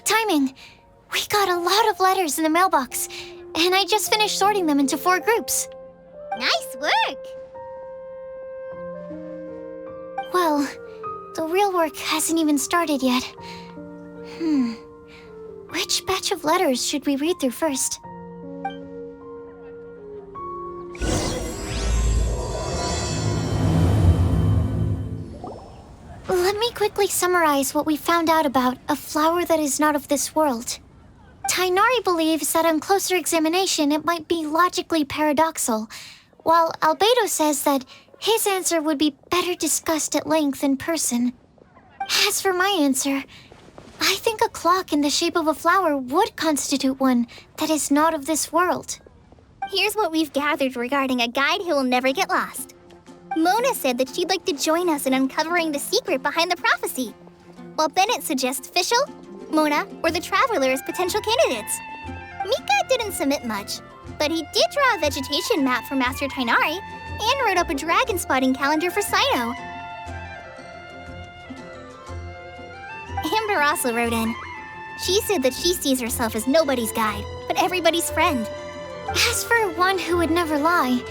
timing. We got a lot of letters in the mailbox, and I just finished sorting them into 4 groups. Nice work! Well, the real work hasn't even started yet. Which batch of letters should we read through first? Let me quickly summarize what we found out about a flower that is not of this world. Tainari believes that on closer examination it might be logically paradoxal, while Albedo says that his answer would be better discussed at length in person. As for my answer, I think a clock in the shape of a flower would constitute one that is not of this world. Here's what we've gathered regarding a guide who will never get lost. Mona said that she'd like to join us in uncovering the secret behind the prophecy, while Bennett suggests Fischl, Mona, or the Traveler as potential candidates. Mika didn't submit much, but he did draw a vegetation map for Master Tainari and wrote up a dragon spotting calendar for Sino. Amber also wrote in. She said that she sees herself as nobody's guide, but everybody's friend. As for one who would never lie,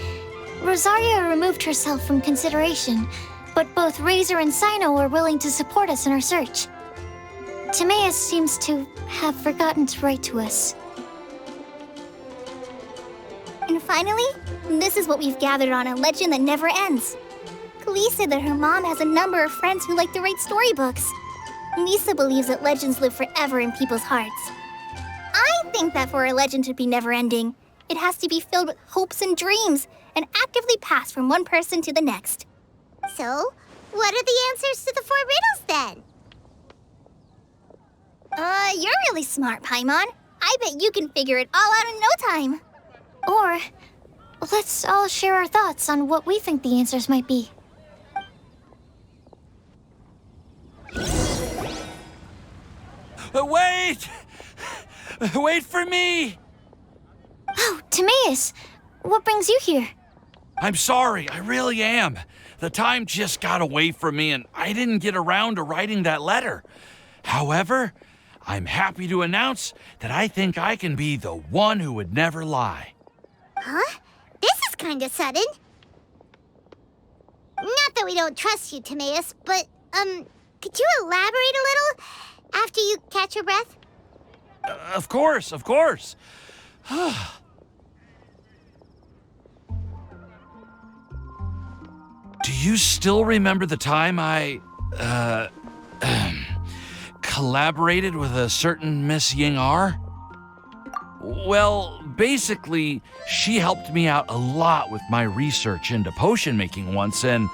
Rosaria removed herself from consideration, but both Razor and Sino are willing to support us in our search. Timaeus seems to have forgotten to write to us. And finally, this is what we've gathered on a legend that never ends. Klee said that her mom has a number of friends who like to write storybooks. Lisa believes that legends live forever in people's hearts. I think that for a legend to be never-ending, it has to be filled with hopes and dreams and actively passed from one person to the next. So, what are the answers to the 4 riddles then? You're really smart, Paimon. I bet you can figure it all out in no time. Or, let's all share our thoughts on what we think the answers might be. Wait! Wait for me! Oh, Timaeus! What brings you here? I'm sorry, I really am. The time just got away from me and I didn't get around to writing that letter. However, I'm happy to announce that I think I can be the one who would never lie. Huh? This is kind of sudden. Not that we don't trust you, Timaeus, but, could you elaborate a little after you catch your breath? Of course, of course. Do you still remember the time I, collaborated with a certain Miss Ying-ar? Well, basically, she helped me out a lot with my research into potion making once, and,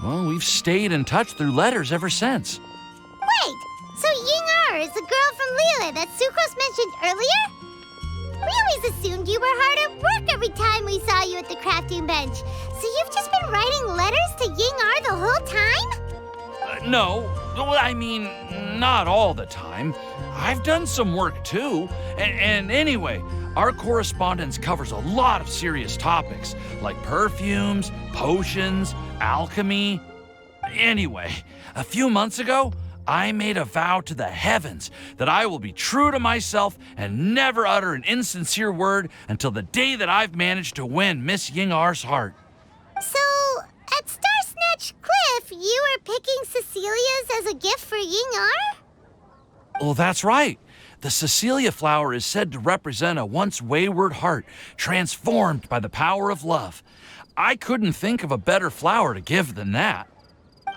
well, we've stayed in touch through letters ever since. Wait, so Ying-ar is the girl from Liyue that Sucrose mentioned earlier? We always assumed you were hard at work every time we saw you at the crafting bench. So you've just been writing letters to Ying-ar the whole time? No, I mean, not all the time. I've done some work too. And anyway, our correspondence covers a lot of serious topics, like perfumes, potions, alchemy. Anyway, a few months ago, I made a vow to the heavens that I will be true to myself and never utter an insincere word until the day that I've managed to win Miss Ying-ar's heart. So, at Star Snatch Cliff, you were picking Cecilia's as a gift for Ying-ar? Well, that's right. The Cecilia flower is said to represent a once wayward heart transformed by the power of love. I couldn't think of a better flower to give than that.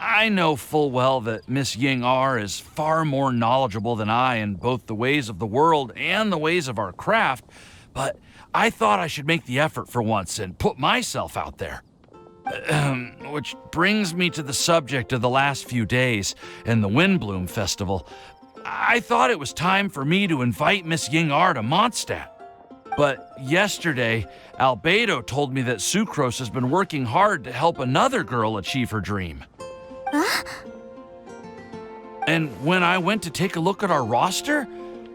I know full well that Miss Ying-ar is far more knowledgeable than I in both the ways of the world and the ways of our craft, but I thought I should make the effort for once and put myself out there. Which brings me to the subject of the last few days and the Windblume Festival. I thought it was time for me to invite Miss Ying-ar to Mondstadt. But yesterday, Albedo told me that Sucrose has been working hard to help another girl achieve her dream. Huh? And when I went to take a look at our roster,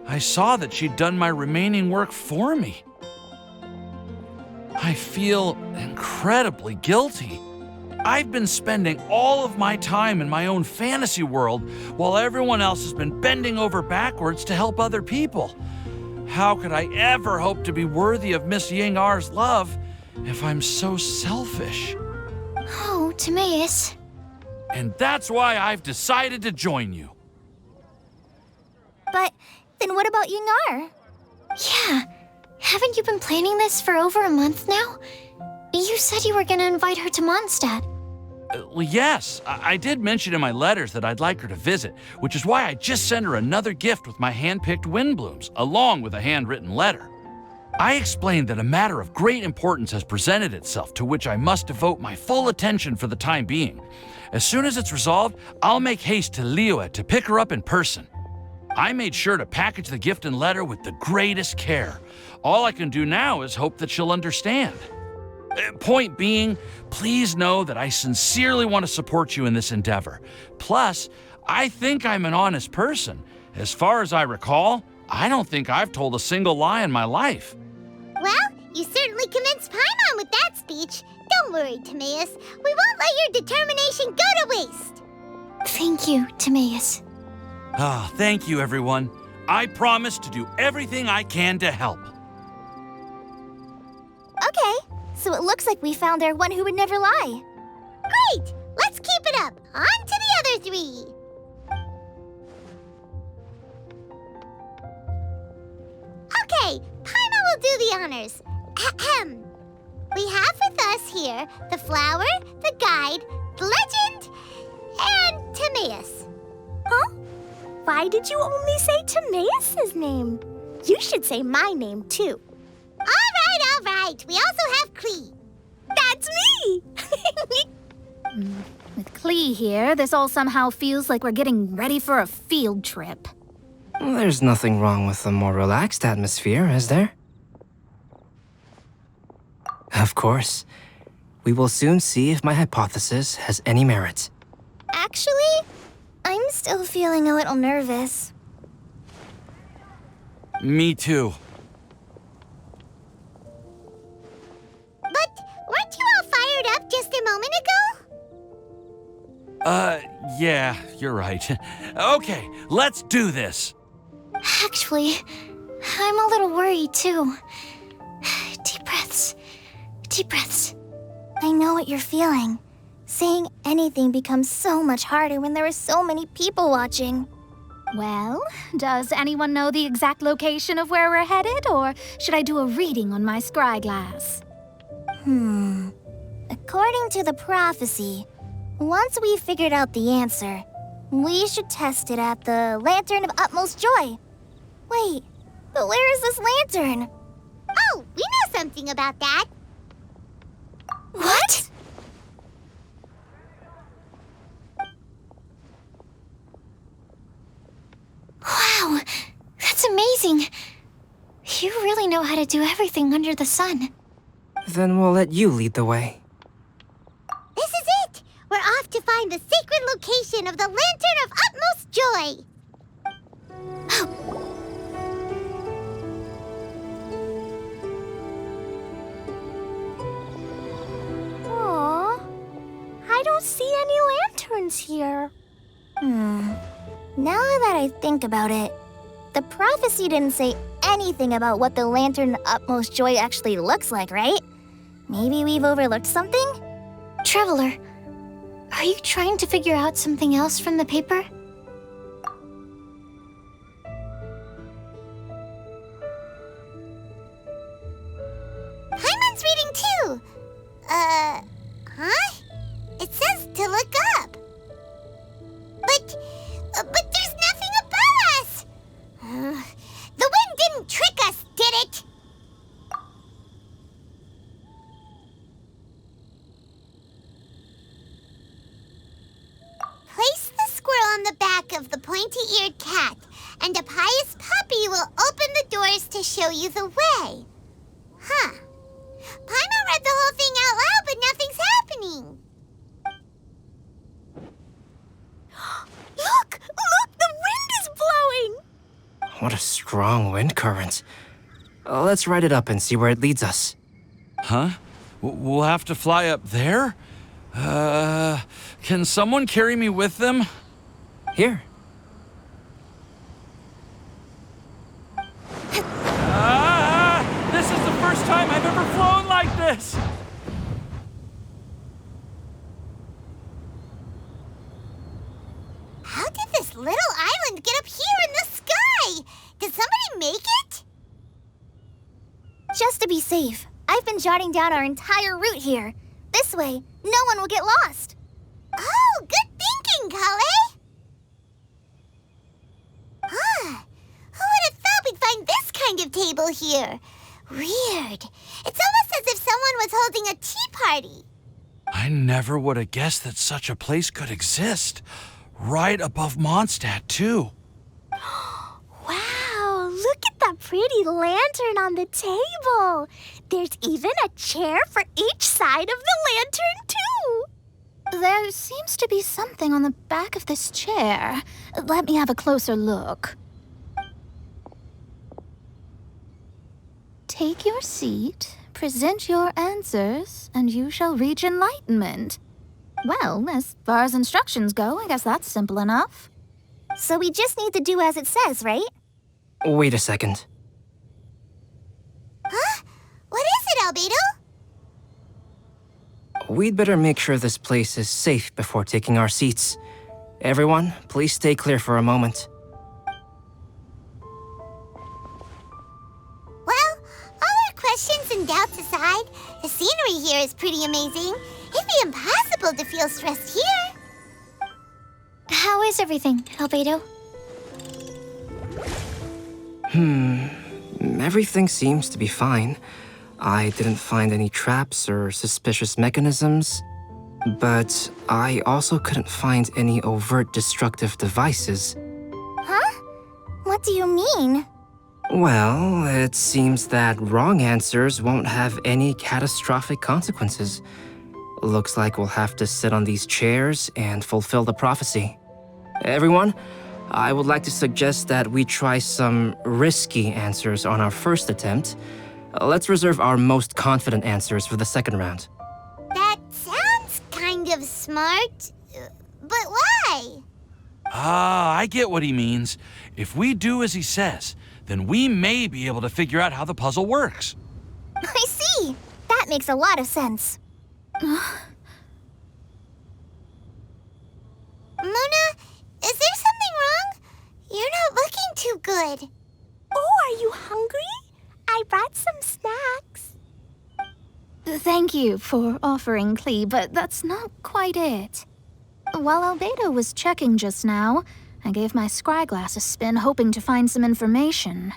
I saw that she'd done my remaining work for me. I feel incredibly guilty. I've been spending all of my time in my own fantasy world while everyone else has been bending over backwards to help other people. How could I ever hope to be worthy of Miss Yingar's love if I'm so selfish? Oh, Timaeus. And that's why I've decided to join you. But then what about Yingar? Yeah. Haven't you been planning this for over a month now? You said you were going to invite her to Mondstadt. Well, yes, I did mention in my letters that I'd like her to visit, which is why I just sent her another gift with my hand-picked Windblooms, along with a handwritten letter. I explained that a matter of great importance has presented itself to which I must devote my full attention for the time being. As soon as it's resolved, I'll make haste to Liyue to pick her up in person. I made sure to package the gift and letter with the greatest care. All I can do now is hope that she'll understand. Point being, please know that I sincerely want to support you in this endeavor. Plus, I think I'm an honest person. As far as I recall, I don't think I've told a single lie in my life. Well, you certainly convinced Paimon with that speech. Don't worry, Timaeus. We won't let your determination go to waste. Thank you, Timaeus. Ah, thank you, everyone. I promise to do everything I can to help. Okay, so it looks like we found our one who would never lie. Great! Let's keep it up. On to the other three. Okay, Paimon will do the honors. Ahem. We have with us here the flower, the guide, the legend, and Timaeus. Huh? Why did you only say Timaeus' name? You should say my name, too. All right. We also have Klee. That's me! With Klee here, this all somehow feels like we're getting ready for a field trip. There's nothing wrong with a more relaxed atmosphere, is there? Of course. We will soon see if my hypothesis has any merit. Actually, I'm still feeling a little nervous. Me too. But weren't you all fired up just a moment ago? Yeah, you're right. Okay, let's do this. Actually, I'm a little worried too. Deep breaths. Deep breaths. I know what you're feeling. Saying anything becomes so much harder when there are so many people watching. Well, does anyone know the exact location of where we're headed, or should I do a reading on my scry glass? According to the prophecy, once we've figured out the answer, we should test it at the Lantern of Utmost Joy. Wait, but where is this lantern? Oh, we know something about that. What? Wow, that's amazing. You really know how to do everything under the sun. Then we'll let you lead the way. This is it! We're off to find the sacred location of the Lantern of Utmost Joy. Aw, I don't see any lanterns here. Now that I think about it, the prophecy didn't say anything about what the Lantern of Utmost Joy actually looks like, right? Maybe we've overlooked something? Traveler, are you trying to figure out something else from the paper? Paimon's reading too. Huh? It says to look up. But there's nothing above us. The wind didn't trick us, did it? Place the squirrel on the back of the pointy-eared cat, and a pious puppy will open the doors to show you the way. Huh. Paimon read the whole thing out loud, but nothing's happening. Look! The wind is blowing! What a strong wind current. Let's ride it up and see where it leads us. Huh? We'll have to fly up there? Can someone carry me with them? Here. This is the first time I've ever flown like this! How did this little island get up here in the sky? Did somebody make it? Just to be safe, I've been jotting down our entire route here. This way, no one will get lost. Oh, good thinking, Kale. Who would have thought we'd find this kind of table here? Weird. It's almost as if someone was holding a tea party. I never would have guessed that such a place could exist. Right above Mondstadt, too. Wow, look at that pretty lantern on the table. There's even a chair for each side of the lantern, too. There seems to be something on the back of this chair. Let me have a closer look. Take your seat, present your answers, and you shall reach enlightenment. Well, as far as instructions go, I guess that's simple enough. So we just need to do as it says, right? Wait a second. Huh? What is it, Albedo? We'd better make sure this place is safe before taking our seats. Everyone, please stay clear for a moment. Well, all our questions and doubts aside, the scenery here is pretty amazing. It'd be impossible to feel stressed here. How is everything, Albedo? Everything seems to be fine. I didn't find any traps or suspicious mechanisms, but I also couldn't find any overt destructive devices. Huh? What do you mean? Well, it seems that wrong answers won't have any catastrophic consequences. Looks like we'll have to sit on these chairs and fulfill the prophecy. Everyone, I would like to suggest that we try some risky answers on our first attempt. Let's reserve our most confident answers for the second round. That sounds kind of smart, but why? I get what he means. If we do as he says, then we may be able to figure out how the puzzle works. I see. That makes a lot of sense. Mona, is there something wrong? You're not looking too good. Oh, are you hungry? I brought some snacks. Thank you for offering, Klee, but that's not quite it. While Albedo was checking just now, I gave my scryglass a spin hoping to find some information.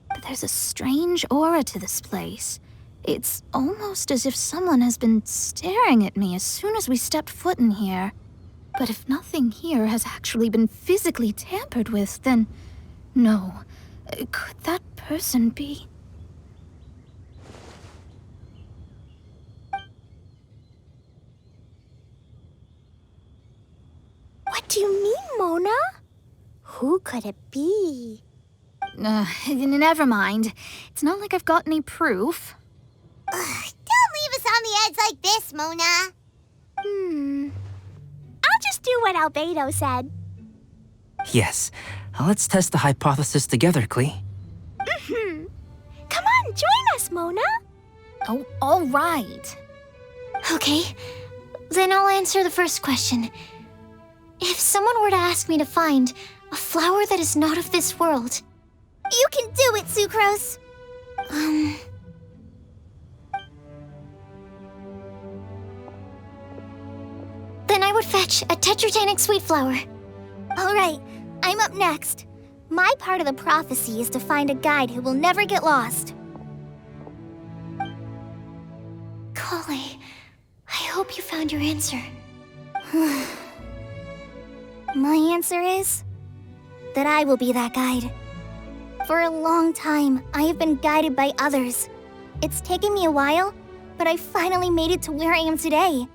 But there's a strange aura to this place. It's almost as if someone has been staring at me as soon as we stepped foot in here. But if nothing here has actually been physically tampered with, then no. Could that person be? What do you mean, Mona? Who could it be? Never mind. It's not like I've got any proof. Don't leave us on the edge like this, Mona. I'll just do what Albedo said. Yes, let's test the hypothesis together, Klee. Come on, join us, Mona. Oh, all right. Okay, then I'll answer the first question. If someone were to ask me to find a flower that is not of this world... You can do it, Sucrose. Then I would fetch a tetragenic sweet flower. All right, I'm up next. My part of the prophecy is to find a guide who will never get lost. Kale, I hope you found your answer. My answer is that I will be that guide. For a long time, I have been guided by others. It's taken me a while, but I finally made it to where I am today.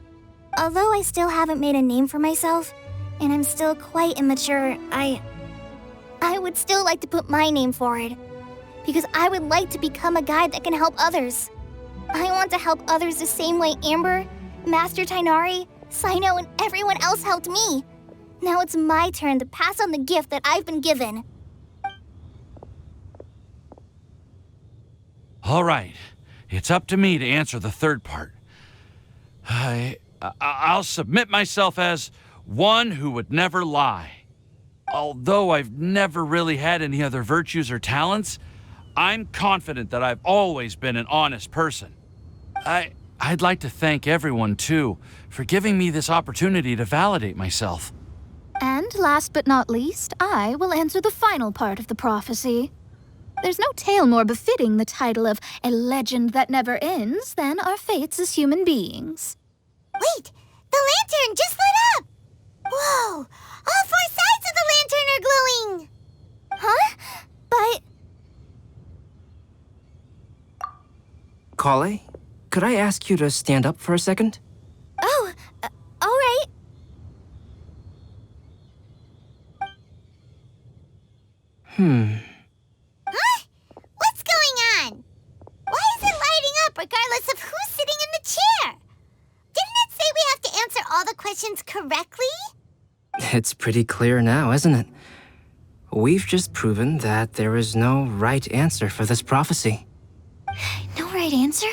Although I still haven't made a name for myself, and I'm still quite immature, I would still like to put my name forward. Because I would like to become a guide that can help others. I want to help others the same way Amber, Master Tainari, Cyno and everyone else helped me. Now it's my turn to pass on the gift that I've been given. All right, it's up to me to answer the third part. I'll submit myself as one who would never lie. Although I've never really had any other virtues or talents, I'm confident that I've always been an honest person. I'd like to thank everyone, too, for giving me this opportunity to validate myself. And last but not least, I will answer the final part of the prophecy. There's no tale more befitting the title of a legend that never ends than our fates as human beings. Wait! The lantern just lit up! Whoa! All 4 sides of the lantern are glowing! Huh? But... Kale, could I ask you to stand up for a second? Oh, all right. Huh? What's going on? Why is it lighting up regardless of who's sitting in the chair? Didn't it say we have to answer all the questions correctly? It's pretty clear now, isn't it? We've just proven that there is no right answer for this prophecy. No right answer?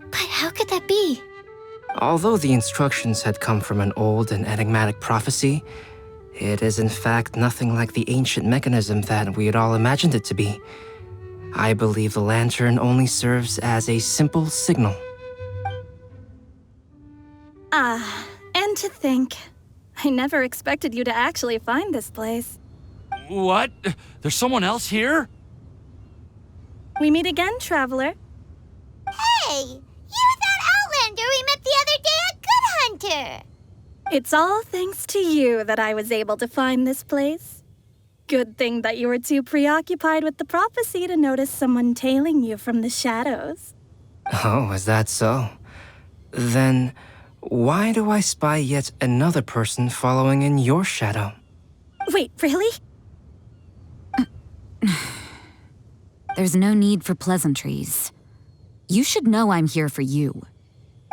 But how could that be? Although the instructions had come from an old and enigmatic prophecy, it is in fact nothing like the ancient mechanism that we had all imagined it to be. I believe the lantern only serves as a simple signal. And to think, I never expected you to actually find this place. What? There's someone else here? We meet again, traveler. Hey! You're that Outlander we met the other day at Good Hunter! It's all thanks to you that I was able to find this place. Good thing that you were too preoccupied with the prophecy to notice someone tailing you from the shadows. Oh, is that so? Then, why do I spy yet another person following in your shadow? Wait, really? There's no need for pleasantries. You should know I'm here for you.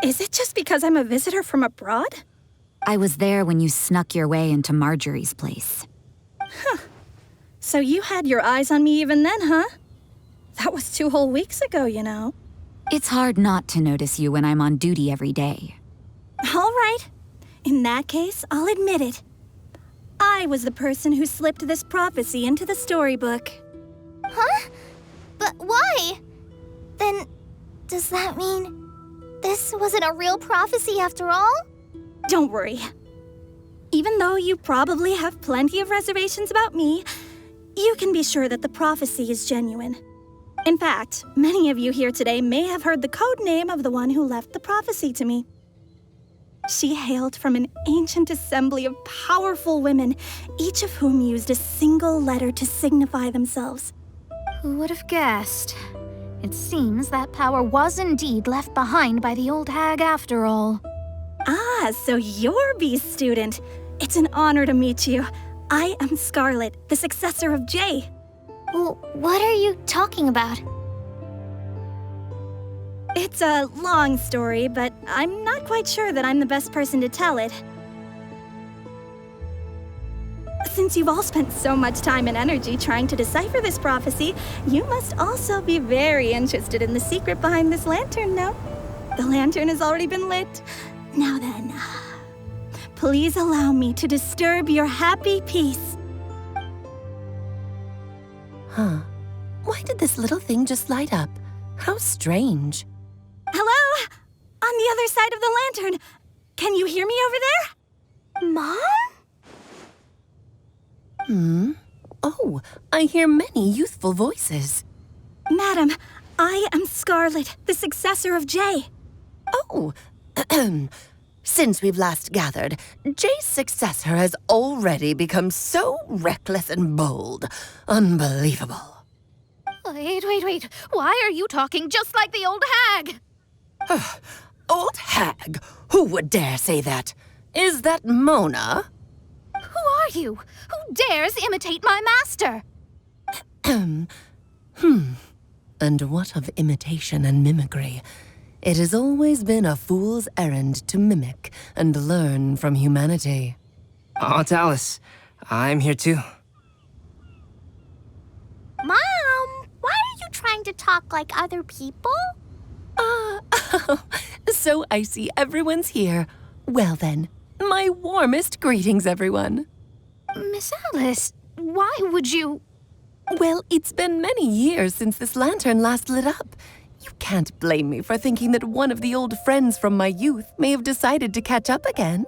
Is it just because I'm a visitor from abroad? I was there when you snuck your way into Marjorie's place. So you had your eyes on me even then, huh? That was 2 whole weeks ago, you know. It's hard not to notice you when I'm on duty every day. All right. In that case, I'll admit it. I was the person who slipped this prophecy into the storybook. Huh? But why? Then, does that mean this wasn't a real prophecy after all? Don't worry. Even though you probably have plenty of reservations about me, you can be sure that the prophecy is genuine. In fact, many of you here today may have heard the code name of the one who left the prophecy to me. She hailed from an ancient assembly of powerful women, each of whom used a single letter to signify themselves. Who would have guessed? It seems that power was indeed left behind by the old hag after all. Ah, so you're B's student. It's an honor to meet you. I am Scarlet, the successor of Jay. Well, what are you talking about? It's a long story, but I'm not quite sure that I'm the best person to tell it. Since you've all spent so much time and energy trying to decipher this prophecy, you must also be very interested in the secret behind this lantern, no? The lantern has already been lit. Now then, please allow me to disturb your happy peace. Huh. Why did this little thing just light up? How strange. Hello? On the other side of the lantern. Can you hear me over there? Mom? Oh, I hear many youthful voices. Madam, I am Scarlet, the successor of Jay. Oh, since we've last gathered, Jay's successor has already become so reckless and bold. Unbelievable. Wait. Why are you talking just like the old hag? Old hag? Who would dare say that? Is that Mona? Who are you? Who dares imitate my master? And what of imitation and mimicry? It has always been a fool's errand to mimic and learn from humanity. Oh, Dallas, I'm here too. Mom, why are you trying to talk like other people? So I see everyone's here. Well then, my warmest greetings, everyone. Miss Alice, why would you... Well, it's been many years since this lantern last lit up. You can't blame me for thinking that one of the old friends from my youth may have decided to catch up again.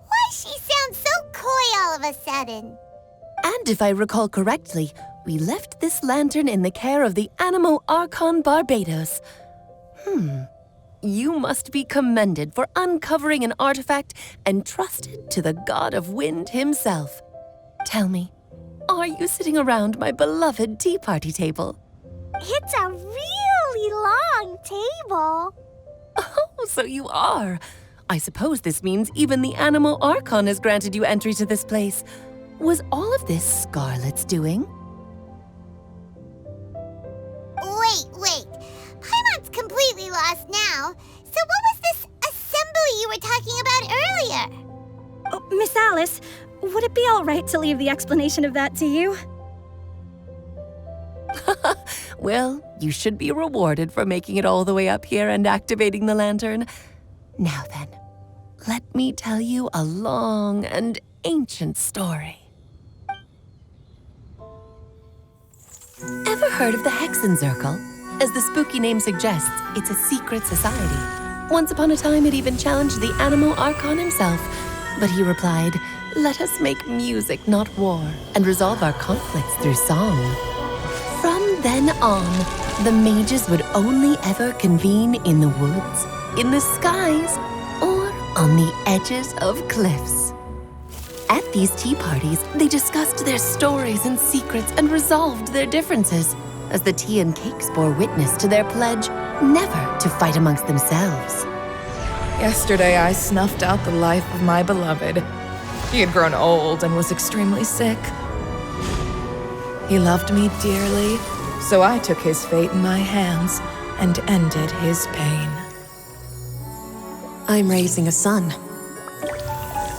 Why she sounds so coy all of a sudden? And if I recall correctly, we left this lantern in the care of the Animo Archon Barbados. You must be commended for uncovering an artifact entrusted to the god of wind himself. Tell me, are you sitting around my beloved tea party table? It's a really long table. Oh, so you are. I suppose this means even the Animo Archon has granted you entry to this place. Was all of this Scarlet's doing? Wait. Paimon's completely lost now. So what was this assembly you were talking about earlier? Oh, Miss Alice, would it be all right to leave the explanation of that to you? Well, you should be rewarded for making it all the way up here and activating the lantern. Now then, let me tell you a long and ancient story. Ever heard of the Hexenzirkel? As the spooky name suggests, it's a secret society. Once upon a time, it even challenged the Animo Archon himself. But he replied, "Let us make music, not war, and resolve our conflicts through song." From then on, the mages would only ever convene in the woods, in the skies, or on the edges of cliffs. At these tea parties, they discussed their stories and secrets and resolved their differences, as the tea and cakes bore witness to their pledge never to fight amongst themselves. Yesterday, I snuffed out the life of my beloved. He had grown old and was extremely sick. He loved me dearly, so I took his fate in my hands and ended his pain. I'm raising a son.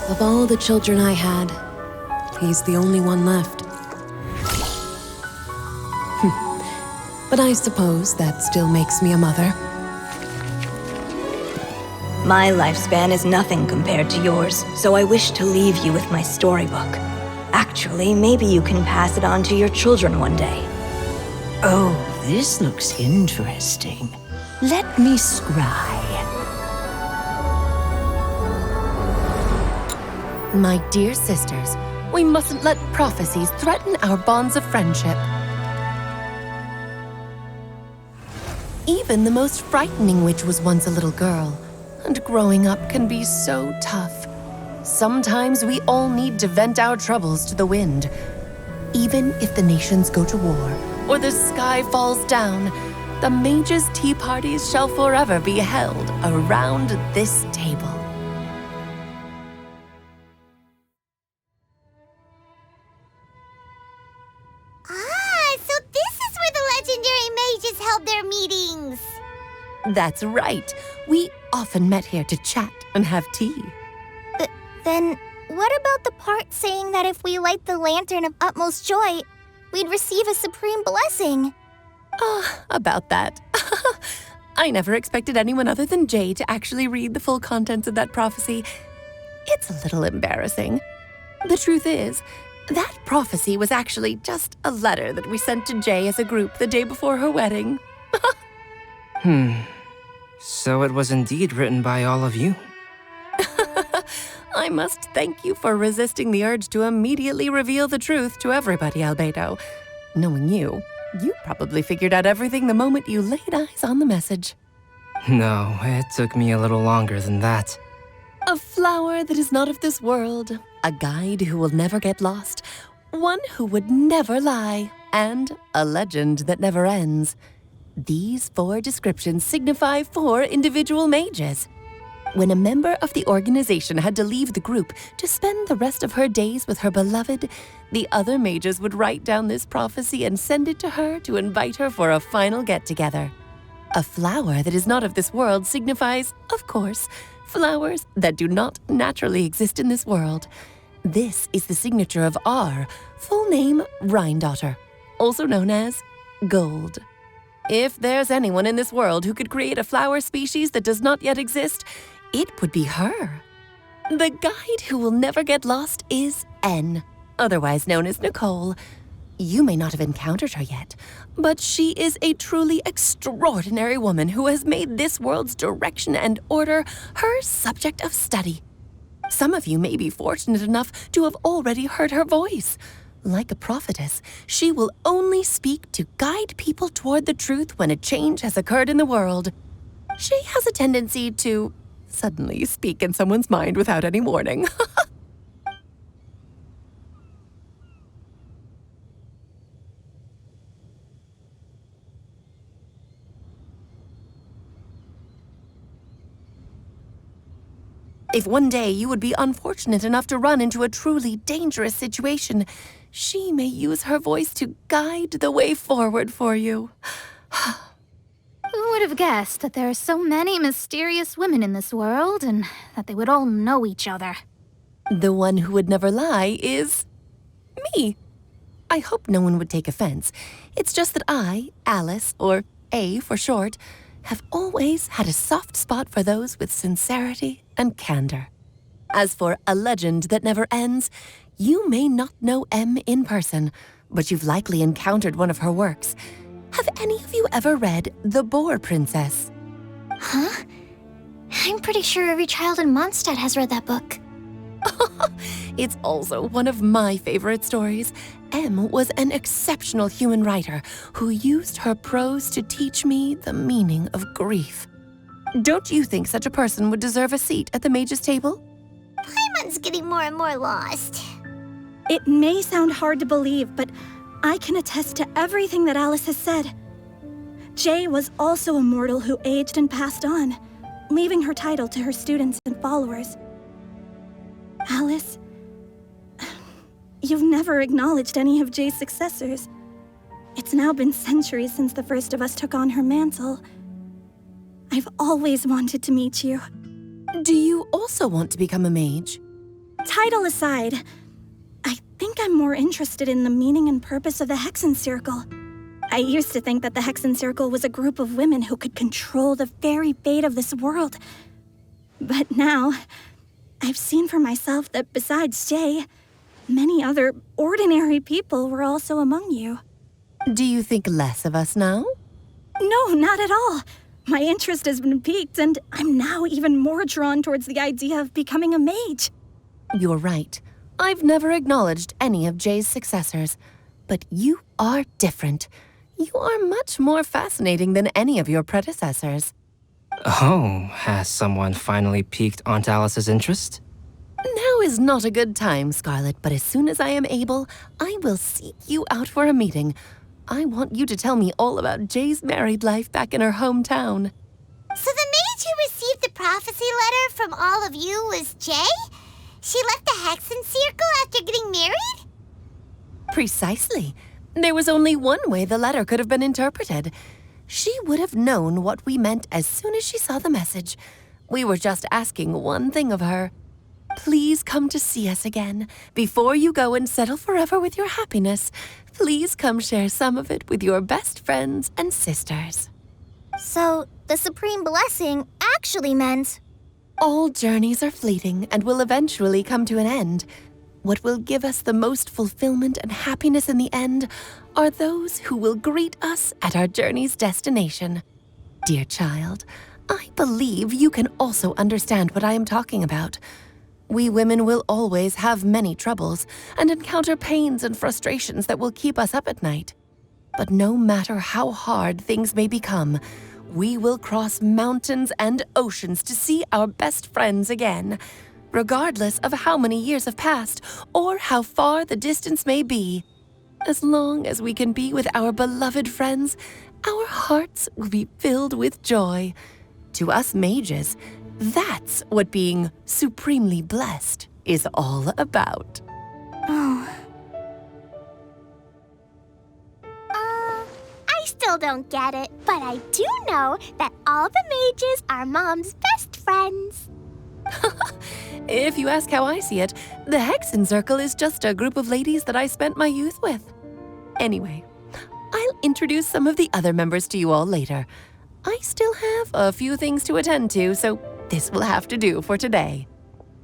Of all the children I had, he's the only one left. But I suppose that still makes me a mother. My lifespan is nothing compared to yours, so I wish to leave you with my storybook. Actually, maybe you can pass it on to your children one day. Oh, this looks interesting. Let me scry. My dear sisters, we mustn't let prophecies threaten our bonds of friendship. Even the most frightening witch was once a little girl, and growing up can be so tough. Sometimes we all need to vent our troubles to the wind. Even if the nations go to war, or the sky falls down, the mages' tea parties shall forever be held around this table. So this is where the legendary mages held their meetings. That's right. We often met here to chat and have tea. Then, what about the part saying that if we light the lantern of utmost joy, we'd receive a supreme blessing? About that. I never expected anyone other than Jay to actually read the full contents of that prophecy. It's a little embarrassing. The truth is, that prophecy was actually just a letter that we sent to Jay as a group the day before her wedding. So it was indeed written by all of you. I must thank you for resisting the urge to immediately reveal the truth to everybody, Albedo. Knowing you, you probably figured out everything the moment you laid eyes on the message. No, it took me a little longer than that. A flower that is not of this world, a guide who will never get lost, one who would never lie, and a legend that never ends. These 4 descriptions signify 4 individual mages. When a member of the organization had to leave the group to spend the rest of her days with her beloved, the other mages would write down this prophecy and send it to her to invite her for a final get-together. A flower that is not of this world signifies, of course, flowers that do not naturally exist in this world. This is the signature of our full name, Rhine-daughter, also known as Gold. If there's anyone in this world who could create a flower species that does not yet exist, it would be her. The guide who will never get lost is N, otherwise known as Nicole. You may not have encountered her yet, but she is a truly extraordinary woman who has made this world's direction and order her subject of study. Some of you may be fortunate enough to have already heard her voice. Like a prophetess, she will only speak to guide people toward the truth when a change has occurred in the world. She has a tendency to suddenly speak in someone's mind without any warning. If one day you would be unfortunate enough to run into a truly dangerous situation, she may use her voice to guide the way forward for you. Who would have guessed that there are so many mysterious women in this world and that they would all know each other? The one who would never lie is me. I hope no one would take offense. It's just that I, Alice, or A for short, have always had a soft spot for those with sincerity and candor. As for a legend that never ends, you may not know M in person, but you've likely encountered one of her works. Have any of you ever read The Boar Princess? Huh? I'm pretty sure every child in Mondstadt has read that book. It's also one of my favorite stories. M was an exceptional human writer who used her prose to teach me the meaning of grief. Don't you think such a person would deserve a seat at the mage's table? Paimon's getting more and more lost. It may sound hard to believe, but I can attest to everything that Alice has said. Jay was also a mortal who aged and passed on, leaving her title to her students and followers. Alice, you've never acknowledged any of Jay's successors. It's now been centuries since the first of us took on her mantle. I've always wanted to meet you. Do you also want to become a mage? Title aside, I think I'm more interested in the meaning and purpose of the Hexen Circle. I used to think that the Hexen Circle was a group of women who could control the very fate of this world. But now, I've seen for myself that besides Jay, many other ordinary people were also among you. Do you think less of us now? No, not at all. My interest has been piqued, and I'm now even more drawn towards the idea of becoming a mage. You're right. I've never acknowledged any of Jay's successors, but you are different. You are much more fascinating than any of your predecessors. Oh, has someone finally piqued Aunt Alice's interest? Now is not a good time, Scarlet, but as soon as I am able, I will seek you out for a meeting. I want you to tell me all about Jay's married life back in her hometown. So the mage who received the prophecy letter from all of you was Jay? She left the Hexen Circle after getting married? Precisely. There was only one way the letter could have been interpreted. She would have known what we meant as soon as she saw the message. We were just asking one thing of her. Please come to see us again. Before you go and settle forever with your happiness, please come share some of it with your best friends and sisters. So, the Supreme Blessing actually meant... All journeys are fleeting and will eventually come to an end. What will give us the most fulfillment and happiness in the end are those who will greet us at our journey's destination. Dear child, I believe you can also understand what I am talking about. We women will always have many troubles and encounter pains and frustrations that will keep us up at night. But no matter how hard things may become, we will cross mountains and oceans to see our best friends again, regardless of how many years have passed or how far the distance may be. As long as we can be with our beloved friends, our hearts will be filled with joy. To us mages, that's what being supremely blessed is all about. I still still don't get it, but I do know that all the mages are Mom's best friends. If you ask how I see it, the Hexen Circle is just a group of ladies that I spent my youth with. Anyway, I'll introduce some of the other members to you all later. I still have a few things to attend to, so this will have to do for today.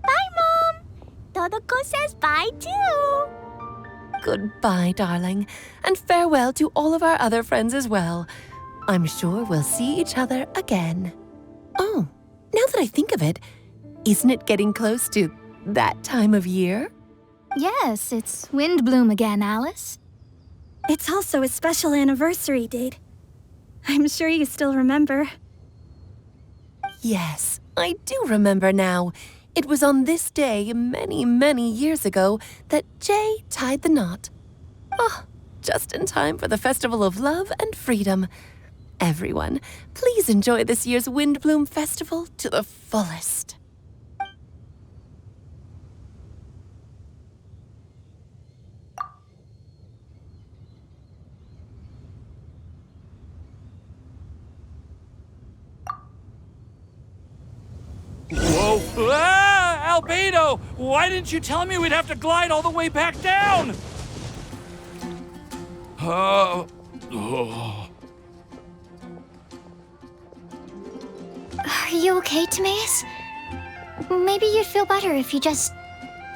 Bye, Mom. Todoko says bye, too. Goodbye, darling, and farewell to all of our other friends as well. I'm sure we'll see each other again. Oh, now that I think of it, isn't it getting close to that time of year? Yes, it's Windblume again, Alice. It's also a special anniversary date. I'm sure you still remember. Yes, I do remember now. It was on this day many, many years ago that Jay tied the knot. Oh, just in time for the Festival of Love and Freedom. Everyone, please enjoy this year's Windblume Festival to the fullest. Whoa! Ah, Albedo! Why didn't you tell me we'd have to glide all the way back down? Oh. Are you okay, Timaeus? Maybe you'd feel better if you just,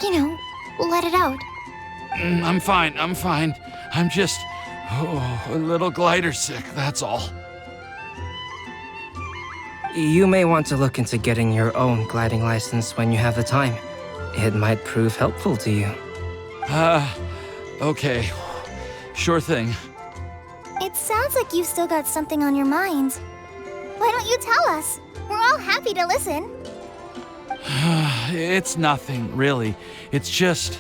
let it out. I'm fine. I'm just a little glider sick, that's all. You may want to look into getting your own gliding license when you have the time. It might prove helpful to you. Okay. Sure thing. It sounds like you've still got something on your mind. Why don't you tell us? We're all happy to listen. It's nothing, really. It's just,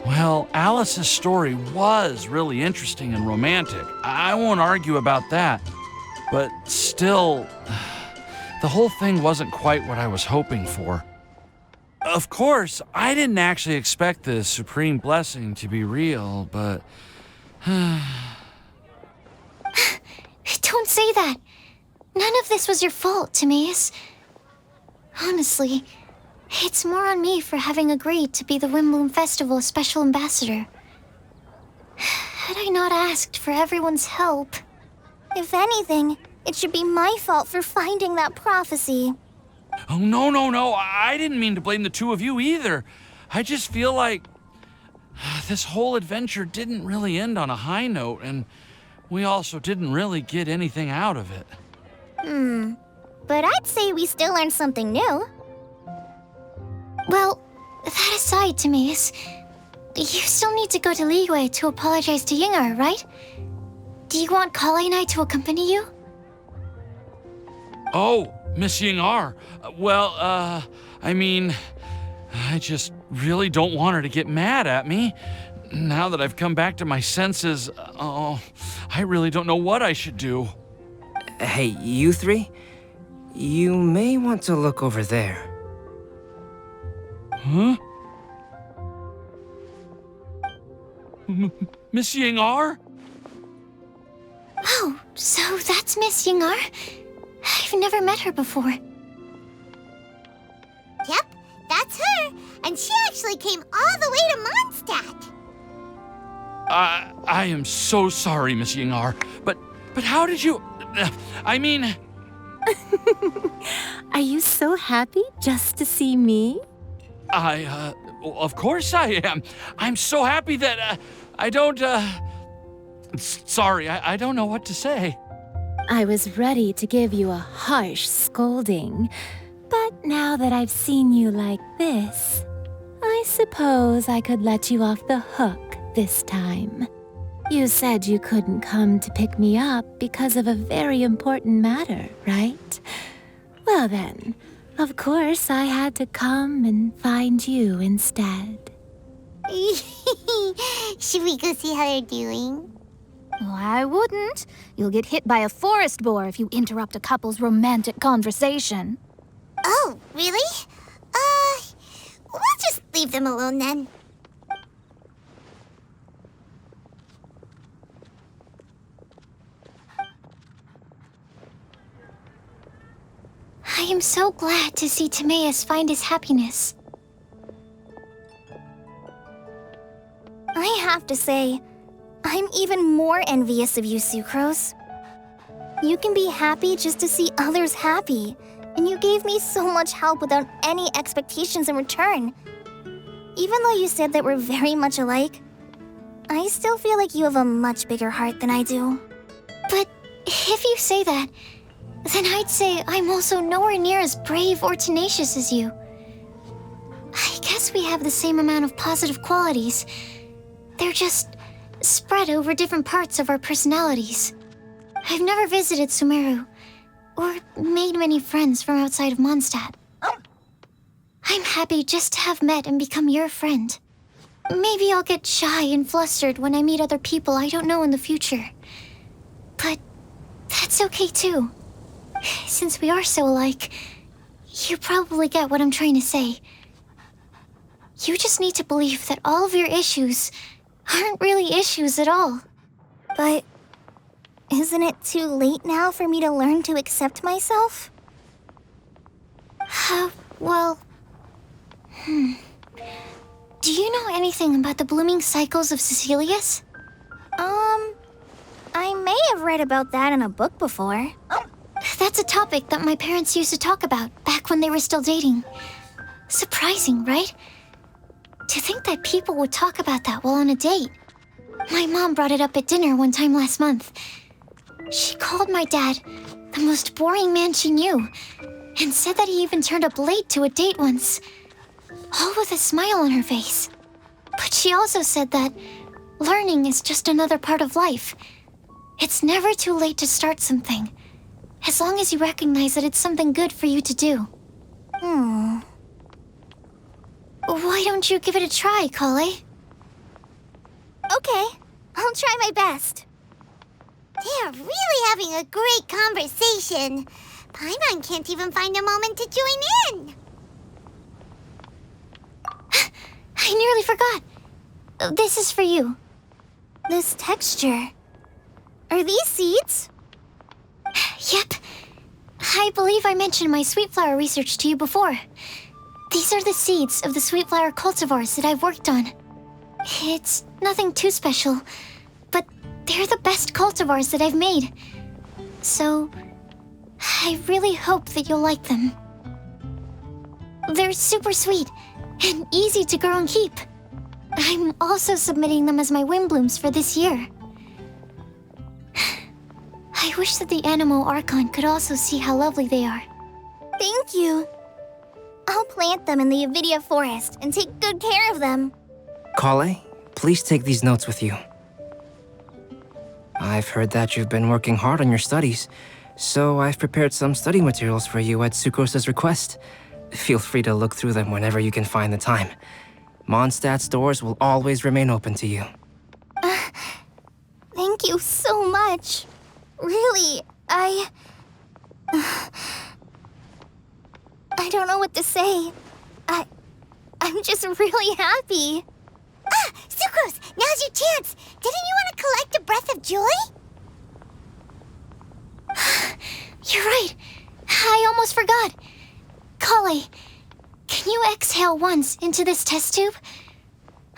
well, Alice's story was really interesting and romantic. I won't argue about that. But still, the whole thing wasn't quite what I was hoping for. Of course, I didn't actually expect the supreme blessing to be real, but... Don't say that. None of this was your fault, Timaeus. Honestly, it's more on me for having agreed to be the Windblume Festival Special Ambassador. Had I not asked for everyone's help... If anything, it should be my fault for finding that prophecy. Oh, no. I didn't mean to blame the two of you either. I just feel like this whole adventure didn't really end on a high note, and we also didn't really get anything out of it. But I'd say we still learned something new. Well, that aside, Timaeus, you still need to go to Liyue to apologize to Yingar, right? Do you want Kale and I to accompany you? Oh, Miss Yingar. Well, I just really don't want her to get mad at me. Now that I've come back to my senses, I really don't know what I should do. Hey, you three? You may want to look over there. Huh? Miss Yingar? Oh, so that's Miss Yingar? I've never met her before. Yep, that's her. And she actually came all the way to Mondstadt. I am so sorry, Miss Yingar, but how did you... Are you so happy just to see me? Of course I am. I'm so happy that, I don't, sorry, I don't know what to say. I was ready to give you a harsh scolding, but now that I've seen you like this, I suppose I could let you off the hook this time. You said you couldn't come to pick me up because of a very important matter, right? Well then, of course I had to come and find you instead. Should we go see how they're doing? Oh, I wouldn't. You'll get hit by a forest boar if you interrupt a couple's romantic conversation. Oh, really? We'll just leave them alone then. I am so glad to see Timaeus find his happiness. I have to say, I'm even more envious of you, Sucrose. You can be happy just to see others happy, and you gave me so much help without any expectations in return. Even though you said that we're very much alike, I still feel like you have a much bigger heart than I do. But if you say that, then I'd say I'm also nowhere near as brave or tenacious as you. I guess we have the same amount of positive qualities. They're just spread over different parts of our personalities. I've never visited Sumeru, or made many friends from outside of Mondstadt. I'm happy just to have met and become your friend. Maybe I'll get shy and flustered when I meet other people I don't know in the future. But that's okay too. Since we are so alike, you probably get what I'm trying to say. You just need to believe that all of your issues aren't really issues at all. But isn't it too late now for me to learn to accept myself? Well... Do you know anything about the blooming cycles of Cecilius? I may have read about that in a book before. That's a topic that my parents used to talk about back when they were still dating. Surprising, right? To think that people would talk about that while on a date. My mom brought it up at dinner one time last month. She called my dad the most boring man she knew, and said that he even turned up late to a date once, all with a smile on her face. But she also said that learning is just another part of life. It's never too late to start something, as long as you recognize that it's something good for you to do. Why don't you give it a try, Kale? Okay, I'll try my best. They're really having a great conversation. Paimon can't even find a moment to join in. I nearly forgot. This is for you. This texture. Are these seeds? Yep. I believe I mentioned my sweet flower research to you before. These are the seeds of the sweet flower cultivars that I've worked on. It's nothing too special, but they're the best cultivars that I've made. So, I really hope that you'll like them. They're super sweet and easy to grow and keep. I'm also submitting them as my Windblooms for this year. I wish that the Animo Archon could also see how lovely they are. Thank you. I'll plant them in the Avidia forest and take good care of them. Kale, please take these notes with you. I've heard that you've been working hard on your studies, so I've prepared some study materials for you at Sucrose's request. Feel free to look through them whenever you can find the time. Mondstadt's doors will always remain open to you. Thank you so much. Really, I don't know what to say. I'm just really happy. Sucrose, now's your chance. Didn't you want to collect a breath of joy? You're right. I almost forgot. Kale, can you exhale once into this test tube?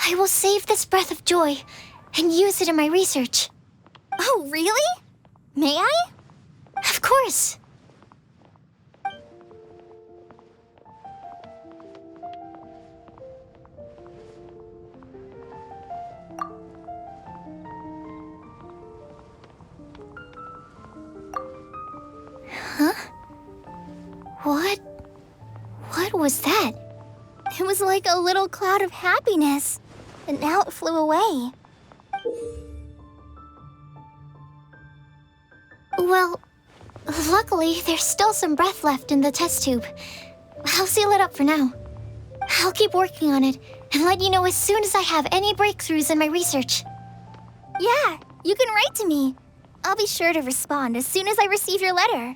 I will save this breath of joy and use it in my research. Oh, really? May I? Of course. Huh? What was that? It was like a little cloud of happiness, and now it flew away. Well, luckily, there's still some breath left in the test tube. I'll seal it up for now. I'll keep working on it and let you know as soon as I have any breakthroughs in my research. Yeah, you can write to me. I'll be sure to respond as soon as I receive your letter.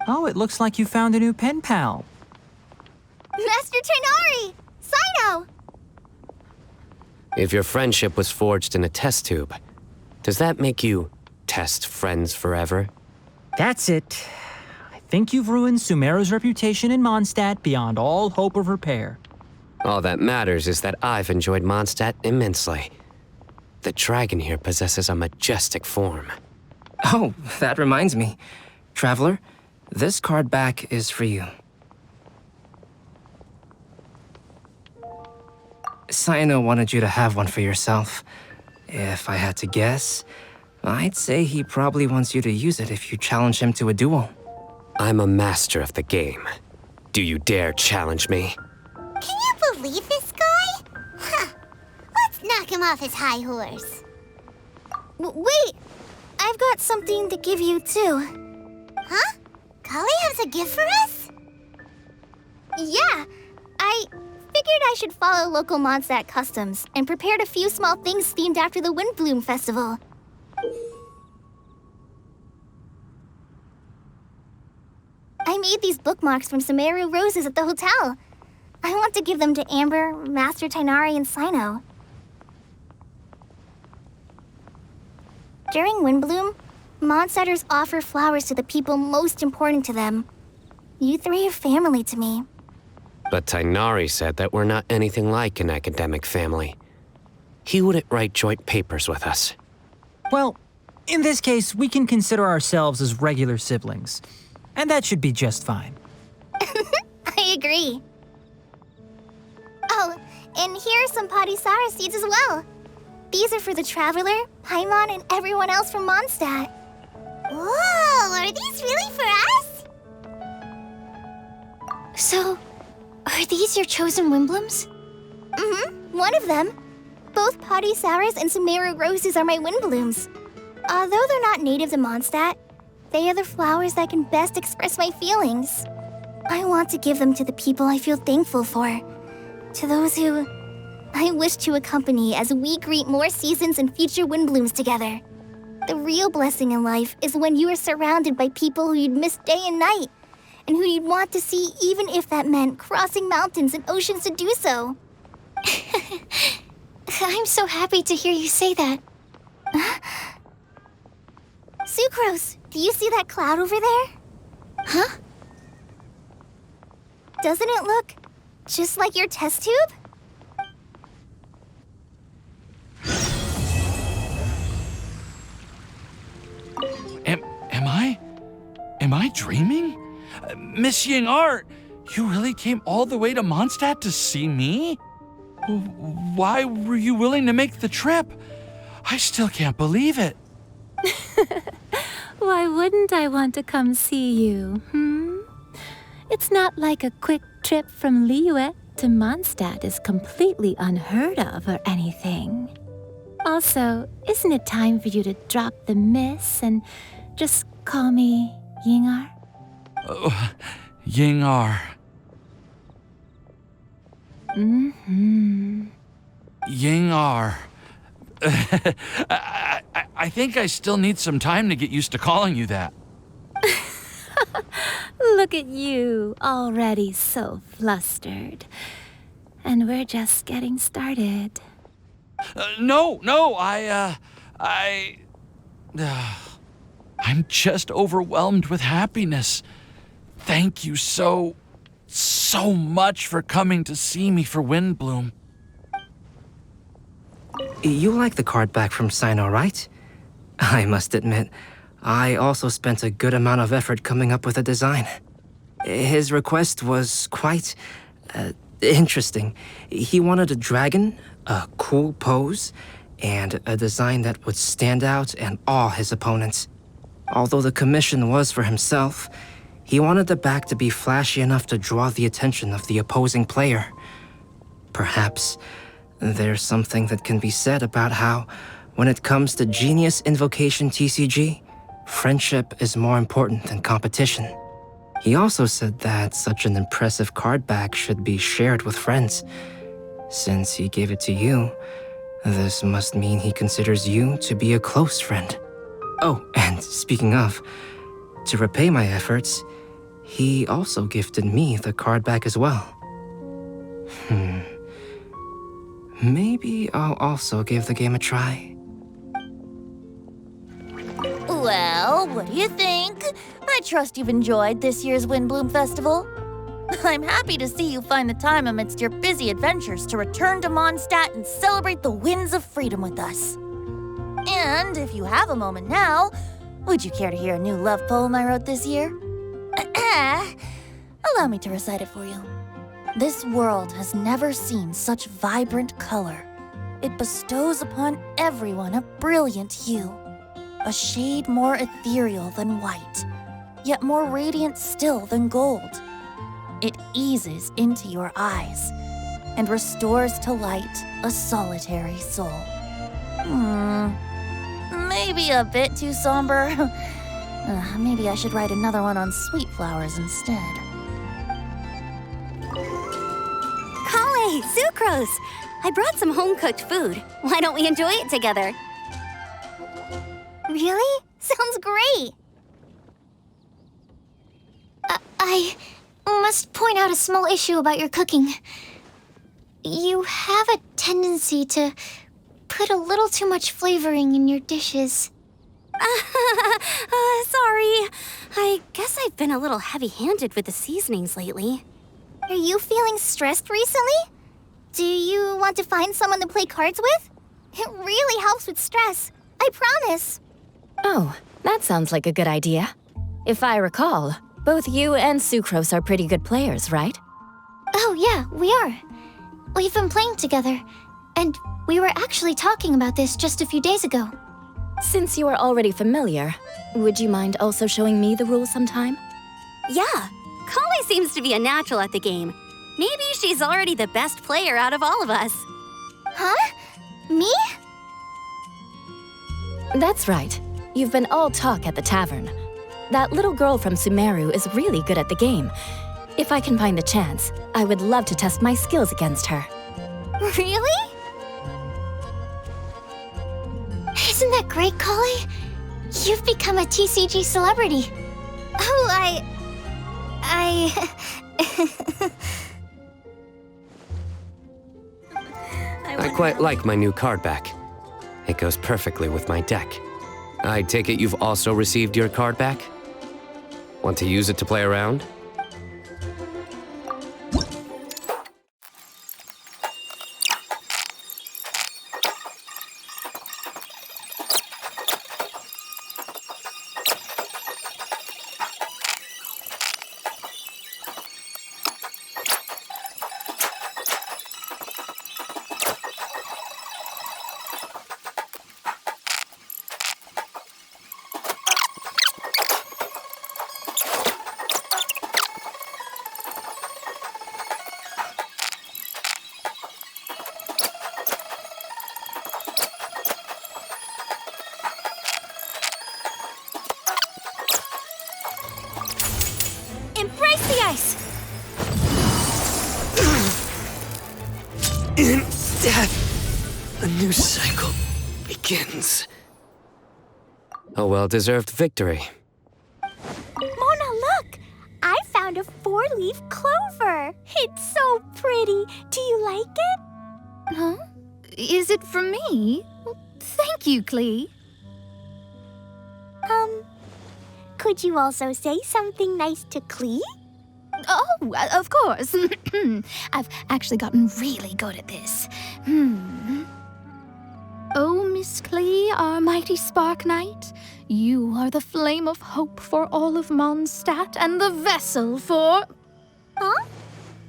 Oh, it looks like you found a new pen pal. Master Tighnari! Cyno! If your friendship was forged in a test tube, does that make you test friends forever? That's it. I think you've ruined Sumeru's reputation in Mondstadt beyond all hope of repair. All that matters is that I've enjoyed Mondstadt immensely. The dragon here possesses a majestic form. Oh, that reminds me. Traveler, this card back is for you. Cyno wanted you to have one for yourself. If I had to guess, I'd say he probably wants you to use it if you challenge him to a duel. I'm a master of the game. Do you dare challenge me? Can you believe this guy? Huh. Let's knock him off his high horse. Wait! I've got something to give you, too. Huh? Kali has a gift for us? Yeah! I figured I should follow local Mondstadt customs and prepared a few small things themed after the Windblume festival. I made these bookmarks from Sumeru roses at the hotel. I want to give them to Amber, Master Tighnari, and Cyno. During Windblume, Mondstadters offer flowers to the people most important to them. You three are family to me. But Tighnari said that we're not anything like an academic family. He wouldn't write joint papers with us. Well, in this case, we can consider ourselves as regular siblings. And that should be just fine. I agree. Oh, and here are some Padisara seeds as well. These are for the Traveler, Paimon, and everyone else from Mondstadt. Whoa, are these really for us? So, are these your chosen Windblooms? Mm-hmm, one of them. Both Padisaras and Sumeru roses are my Windblooms. Although they're not native to Mondstadt, they are the flowers that can best express my feelings. I want to give them to the people I feel thankful for. To those who I wish to accompany as we greet more seasons and future Windblooms together. The real blessing in life is when you are surrounded by people who you'd miss day and night, and who you'd want to see even if that meant crossing mountains and oceans to do so. I'm so happy to hear you say that. Sucrose, do you see that cloud over there? Huh? Doesn't it look just like your test tube? Am I dreaming? Miss Ying-Art, you really came all the way to Mondstadt to see me? Why were you willing to make the trip? I still can't believe it. Why wouldn't I want to come see you, It's not like a quick trip from Liyue to Mondstadt is completely unheard of or anything. Also, isn't it time for you to drop the miss and just call me Ying-Art? Ying-Art. Mm-hmm. Ying-Art. I think I still need some time to get used to calling you that. Look at you, already so flustered. And we're just getting started. No, I'm just overwhelmed with happiness. Thank you so much for coming to see me for Windblume. You like the card back from Cyno, right? I must admit, I also spent a good amount of effort coming up with a design. His request was quite interesting. He wanted a dragon, a cool pose, and a design that would stand out and awe his opponents. Although the commission was for himself, he wanted the back to be flashy enough to draw the attention of the opposing player. Perhaps there's something that can be said about how, when it comes to Genius Invocation TCG, friendship is more important than competition. He also said that such an impressive card back should be shared with friends. Since he gave it to you, this must mean he considers you to be a close friend. Oh, and speaking of, to repay my efforts, he also gifted me the card back as well. Maybe I'll also give the game a try. Well, what do you think? I I trust you've enjoyed this year's Windblume Festival. I'm happy to see you find the time amidst your busy adventures to return to Mondstadt and celebrate the winds of freedom with us. And if you have a moment now, would you care to hear a new love poem I wrote this year? Allow me to recite it for you. This world has never seen such vibrant color. It bestows upon everyone a brilliant hue, a shade more ethereal than white, yet more radiant still than gold. It eases into your eyes and restores to light a solitary soul. Maybe a bit too somber. Maybe I should write another one on sweet flowers instead. Kale, Sucrose! I brought some home-cooked food. Why don't we enjoy it together? Really? Sounds great! I must point out a small issue about your cooking. You have a tendency to put a little too much flavoring in your dishes. Sorry. I guess I've been a little heavy-handed with the seasonings lately. Are you feeling stressed recently? Do you want to find someone to play cards with? It really helps with stress. I promise. Oh, that sounds like a good idea. If I recall, both you and Sucrose are pretty good players, right? Oh yeah, we are. We've been playing together, and we were actually talking about this just a few days ago. Since you are already familiar, would you mind also showing me the rules sometime? Yeah, Kale seems to be a natural at the game. Maybe she's already the best player out of all of us. Huh? Me? That's right. You've been all talk at the tavern. That little girl from Sumeru is really good at the game. If I can find the chance, I would love to test my skills against her. Really? Isn't that great, Kale? You've become a TCG celebrity. Oh, I quite like my new card back. It goes perfectly with my deck. I take it you've also received your card back? Want to use it to play around? Embrace the ice! In death, a new cycle begins. A well-deserved victory. Mona, look! I found a 4-leaf clover. It's so pretty. Do you like it? Huh? Is it from me? Thank you, Klee. Could you also say something nice to Klee? Oh, of course. I've actually gotten really good at this. Oh, Miss Klee, our mighty Spark Knight, you are the flame of hope for all of Mondstadt and the vessel for... Huh?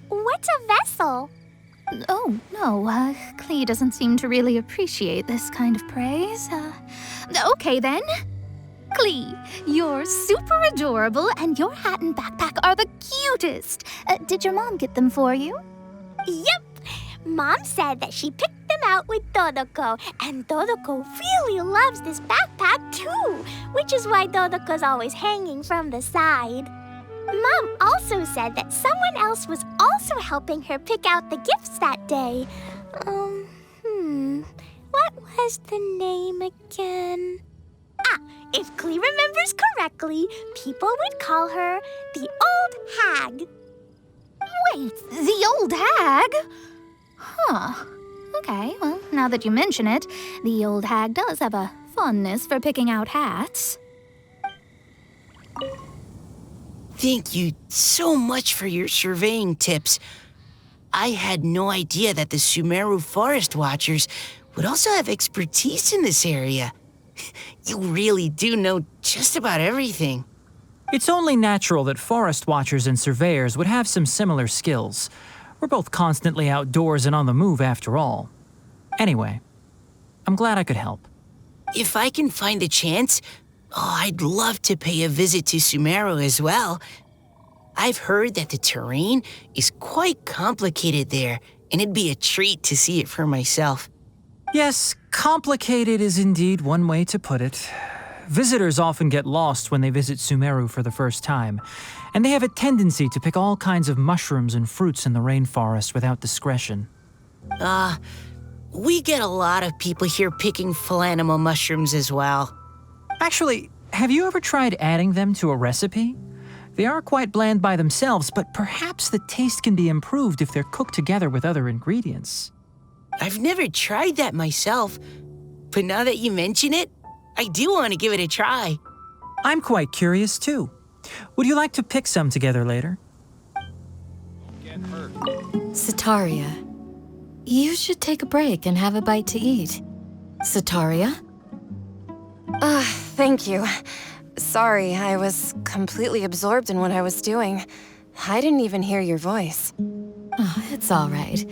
What's a vessel? Oh, no, Klee doesn't seem to really appreciate this kind of praise. Okay, then. Klee, you're super adorable, and your hat and backpack are the cutest. Did your mom get them for you? Yep! Mom said that she picked them out with Dodoko, and Dodoko really loves this backpack too, which is why Dodoko's always hanging from the side. Mom also said that someone else was also helping her pick out the gifts that day. What was the name again? If Klee remembers correctly, people would call her the Old Hag. Wait, the Old Hag? Huh. Okay, well, now that you mention it, the Old Hag does have a fondness for picking out hats. Thank you so much for your surveying tips. I had no idea that the Sumeru Forest Watchers would also have expertise in this area. You really do know just about everything. It's only natural that forest watchers and surveyors would have some similar skills. We're both constantly outdoors and on the move after all. Anyway, I'm glad I could help. If I can find a chance, I'd love to pay a visit to Sumeru as well. I've heard that the terrain is quite complicated there, and it'd be a treat to see it for myself. Yes, complicated is indeed one way to put it. Visitors often get lost when they visit Sumeru for the first time, and they have a tendency to pick all kinds of mushrooms and fruits in the rainforest without discretion. We get a lot of people here picking Phalanima mushrooms as well. Actually, have you ever tried adding them to a recipe? They are quite bland by themselves, but perhaps the taste can be improved if they're cooked together with other ingredients. I've never tried that myself, but now that you mention it, I do want to give it a try. I'm quite curious too. Would you like to pick some together later? Sataria, you should take a break and have a bite to eat. Sataria? Thank you. Sorry, I was completely absorbed in what I was doing. I didn't even hear your voice. Oh, it's all right.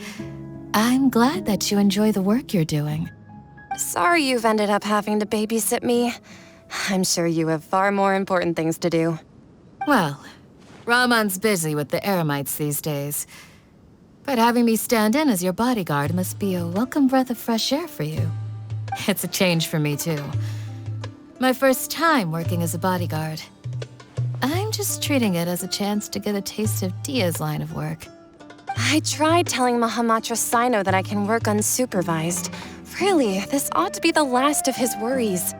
I'm glad that you enjoy the work you're doing. Sorry you've ended up having to babysit me. I'm sure you have far more important things to do. Well, Ramon's busy with the Eremites these days. But having me stand in as your bodyguard must be a welcome breath of fresh air for you. It's a change for me, too. My first time working as a bodyguard. I'm just treating it as a chance to get a taste of Dia's line of work. I tried telling Mahamatra Sino that I can work unsupervised. Really, this ought to be the last of his worries.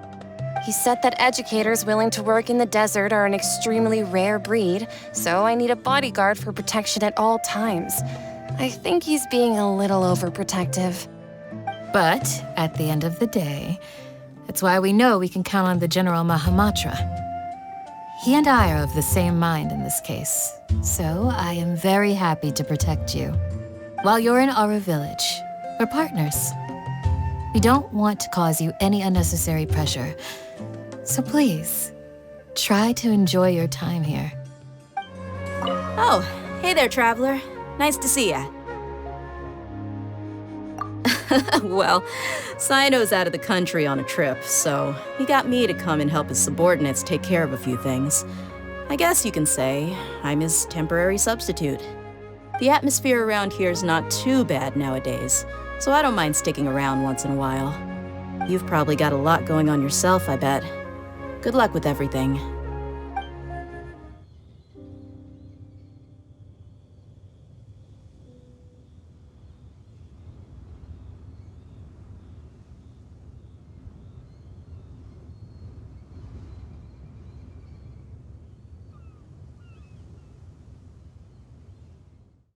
He said that educators willing to work in the desert are an extremely rare breed, so I need a bodyguard for protection at all times. I think he's being a little overprotective. But, at the end of the day, it's why we know we can count on the General Mahamatra. He and I are of the same mind in this case, so I am very happy to protect you. While you're in our village, we're partners. We don't want to cause you any unnecessary pressure, so please, try to enjoy your time here. Oh, hey there, traveler. Nice to see ya. Well, Sino's out of the country on a trip, so he got me to come and help his subordinates take care of a few things. I guess you can say I'm his temporary substitute. The atmosphere around here is not too bad nowadays, so I don't mind sticking around once in a while. You've probably got a lot going on yourself, I bet. Good luck with everything.